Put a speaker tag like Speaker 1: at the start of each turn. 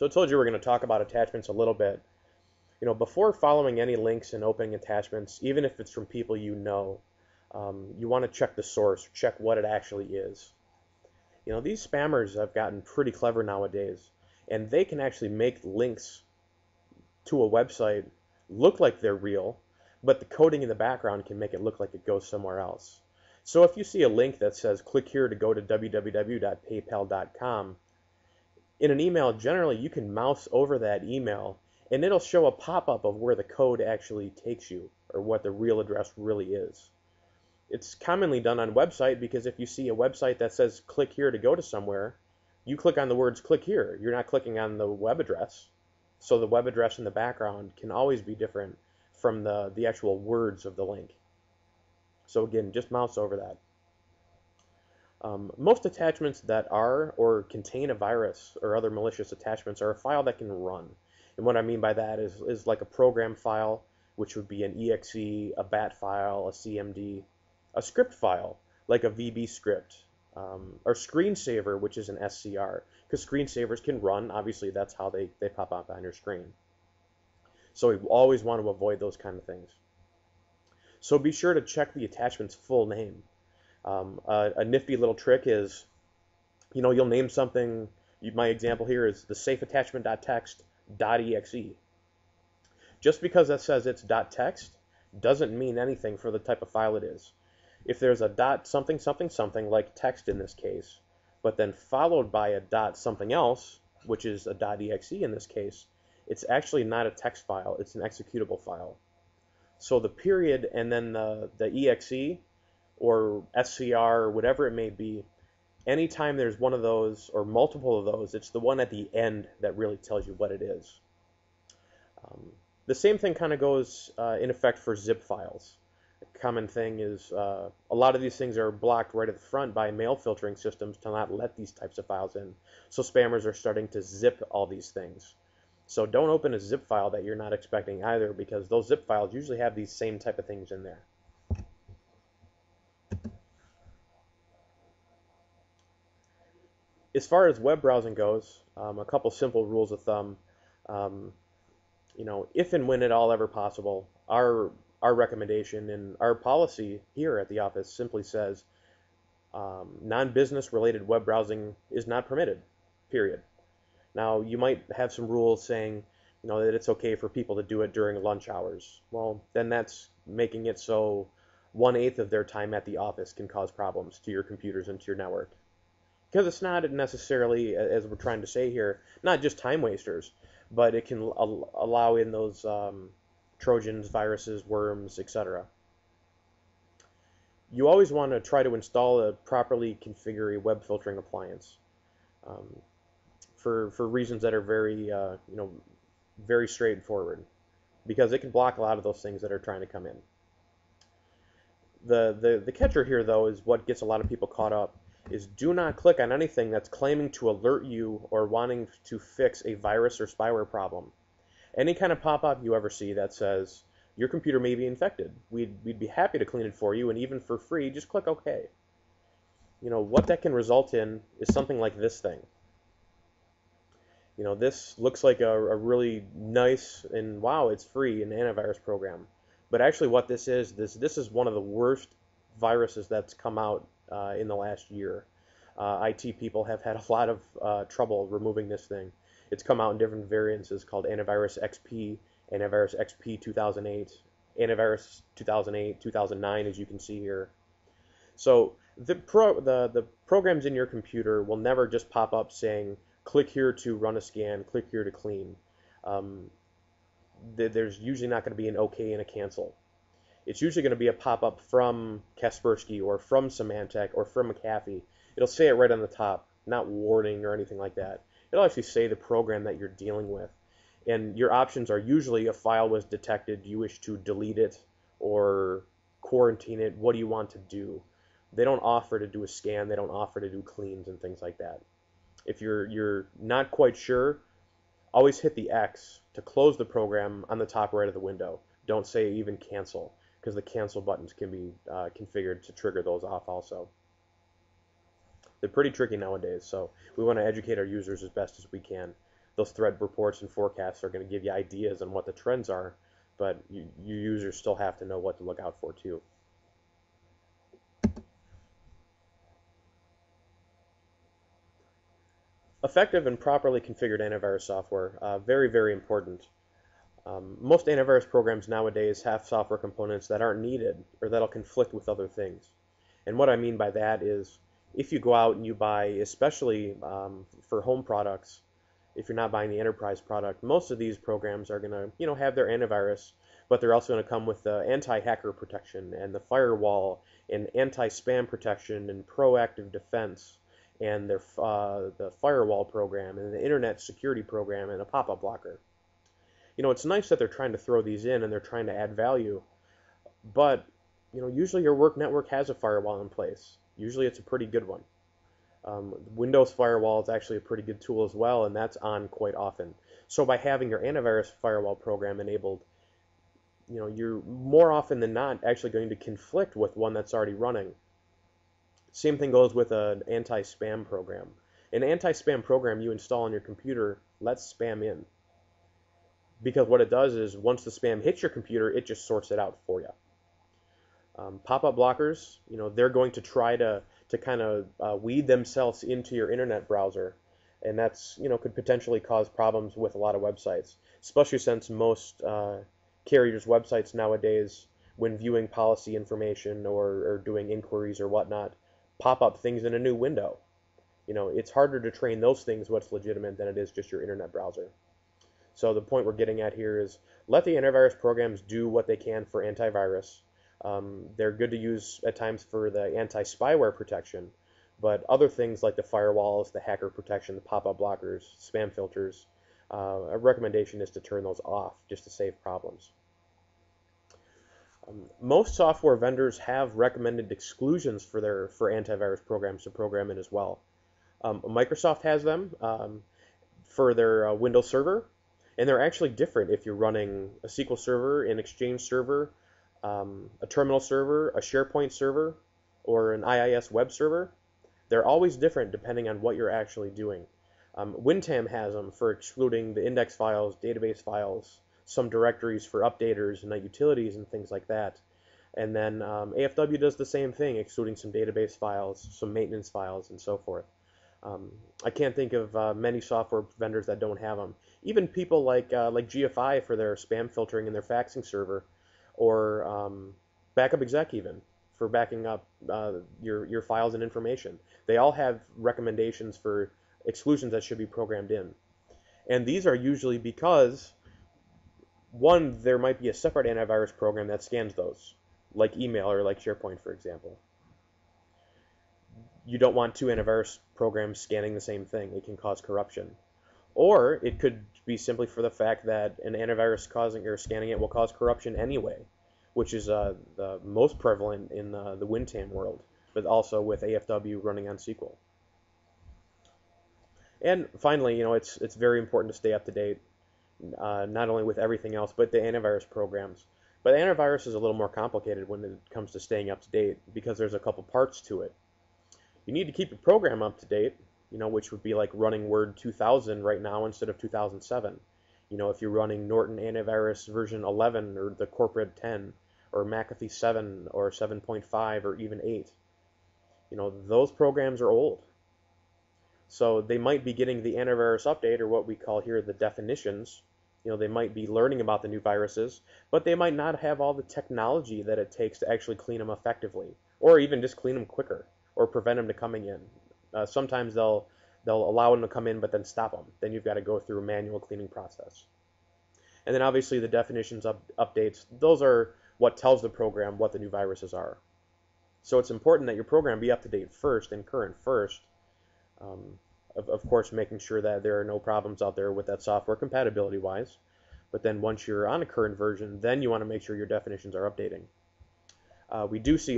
Speaker 1: So I told you we're going to talk about attachments a little bit. Before following any links and opening attachments, even if it's from people you know, you want to check the source, check what it actually is. These spammers have gotten pretty clever nowadays, and they can actually make links to a website look like they're real, but the coding in the background can make it look like it goes somewhere else. So if you see a link that says click here to go to www.paypal.com, in an email, generally you can mouse over that email and it'll show a pop-up of where the code actually takes you, or what the real address really is. It's commonly done on website because if you see a website that says click here to go to somewhere, you click on the words click here. You're not clicking on the web address. So the web address in the background can always be different from the actual words of the link. So again, just mouse over that. Most attachments that are or contain a virus or other malicious attachments are a file that can run. And what I mean by that is like a program file, which would be an exe, a bat file, a cmd, a script file, like a VB script, or screensaver, which is an SCR, because screensavers can run. Obviously, that's how they pop up on your screen. So we always want to avoid those kind of things. So be sure to check the attachment's full name. A nifty little trick is, you'll name something. My example here is the safeattachment.txt.exe. Just because that says it's .text doesn't mean anything for the type of file it is. If there's a dot something something something, like text in this case, but then followed by a dot something else, which is a .exe in this case, it's actually not a text file, it's an executable file. So the period and then the exe or SCR or whatever it may be, anytime there's one of those or multiple of those, it's the one at the end that really tells you what it is. The same thing kind of goes in effect for zip files. A common thing is a lot of these things are blocked right at the front by mail filtering systems to not let these types of files in. So spammers are starting to zip all these things. So don't open a zip file that you're not expecting either, because those zip files usually have these same type of things in there. As far as web browsing goes, a couple simple rules of thumb. If and when at all ever possible, our recommendation and our policy here at the office simply says non-business related web browsing is not permitted, period. Now, you might have some rules saying that it's okay for people to do it during lunch hours. Well, then that's making it so 1/8 of their time at the office can cause problems to your computers and to your network. Because it's not necessarily, as we're trying to say here, not just time wasters, but it can allow in those Trojans, viruses, worms, etc. You always want to try to install a properly configured web filtering appliance for reasons that are very, very straightforward, because it can block a lot of those things that are trying to come in. The catcher here, though, is what gets a lot of people caught up, is do not click on anything that's claiming to alert you or wanting to fix a virus or spyware problem. Any kind of pop-up you ever see that says your computer may be infected, we'd be happy to clean it for you, and even for free, just click OK. What that can result in is something like this thing. This looks like a really nice, and wow, it's free, an antivirus program. But actually what this is one of the worst viruses that's come out in the last year. IT people have had a lot of trouble removing this thing. It's come out in different variants. It's called Antivirus XP, Antivirus XP 2008, Antivirus 2008, 2009, as you can see here. So the programs in your computer will never just pop up saying, click here to run a scan, click here to clean. There's usually not going to be an OK and a cancel. It's usually going to be a pop-up from Kaspersky or from Symantec or from McAfee. It'll say it right on the top, not warning or anything like that. It'll actually say the program that you're dealing with. And your options are usually a file was detected, you wish to delete it or quarantine it, what do you want to do? They don't offer to do a scan, they don't offer to do cleans and things like that. If you're not quite sure, always hit the X to close the program on the top right of the window. Don't say even cancel, because the cancel buttons can be configured to trigger those off also. They're pretty tricky nowadays, so we want to educate our users as best as we can. those threat reports and forecasts are going to give you ideas on what the trends are, but your users still have to know what to look out for too. Effective and properly configured antivirus software, very, very important. Most antivirus programs nowadays have software components that aren't needed or that'll conflict with other things. And what I mean by that is if you go out and you buy, especially for home products, if you're not buying the enterprise product, most of these programs are going to, have their antivirus, but they're also going to come with the anti-hacker protection and the firewall and anti-spam protection and proactive defense and the firewall program and the internet security program and a pop-up blocker. It's nice that they're trying to throw these in and they're trying to add value, but usually your work network has a firewall in place. Usually it's a pretty good one. Windows Firewall is actually a pretty good tool as well, and that's on quite often. So by having your antivirus firewall program enabled, you're more often than not actually going to conflict with one that's already running. Same thing goes with an anti-spam program. An anti-spam program you install on your computer lets spam in. Because what it does is once the spam hits your computer, it just sorts it out for you. Pop-up blockers, they're going to try to kind of weed themselves into your internet browser, and that's could potentially cause problems with a lot of websites, especially since most carriers' websites nowadays, when viewing policy information or doing inquiries or whatnot, pop up things in a new window. It's harder to train those things what's legitimate than it is just your internet browser. So the point we're getting at here is let the antivirus programs do what they can for antivirus. They're good to use at times for the anti-spyware protection, but other things like the firewalls, the hacker protection, the pop-up blockers, spam filters, a recommendation is to turn those off just to save problems. Most software vendors have recommended exclusions for antivirus programs to program in as well. Microsoft has them for their Windows Server. And they're actually different if you're running a SQL server, an Exchange server, a terminal server, a SharePoint server, or an IIS web server. They're always different depending on what you're actually doing. WinTam has them for excluding the index files, database files, some directories for updaters and utilities and things like that. And then AFW does the same thing, excluding some database files, some maintenance files, and so forth. I can't think of many software vendors that don't have them. Even people like GFI for their spam filtering and their faxing server, or Backup Exec even for backing up your files and information. They all have recommendations for exclusions that should be programmed in. And these are usually because, one, there might be a separate antivirus program that scans those, like email or like SharePoint, for example. You don't want two antivirus programs scanning the same thing. It can cause corruption. Or it could be simply for the fact that an antivirus causing or scanning it will cause corruption anyway, which is the most prevalent in the WinTam world, but also with AFW running on SQL. And finally, it's very important to stay up to date, not only with everything else, but the antivirus programs. But antivirus is a little more complicated when it comes to staying up to date because there's a couple parts to it. You need to keep your program up to date, which would be like running Word 2000 right now instead of 2007. If you're running Norton Antivirus version 11 or the Corporate 10 or McAfee 7 or 7.5 or even 8, those programs are old. So they might be getting the antivirus update, or what we call here the definitions. They might be learning about the new viruses, but they might not have all the technology that it takes to actually clean them effectively, or even just clean them quicker, or prevent them to coming in. Sometimes they'll allow them to come in, but then stop them. Then you've got to go through a manual cleaning process. And then obviously the definitions updates, those are what tells the program what the new viruses are. So it's important that your program be up to date first and current first. Of course, making sure that there are no problems out there with that software compatibility-wise. But then once you're on a current version, then you want to make sure your definitions are updating. We do see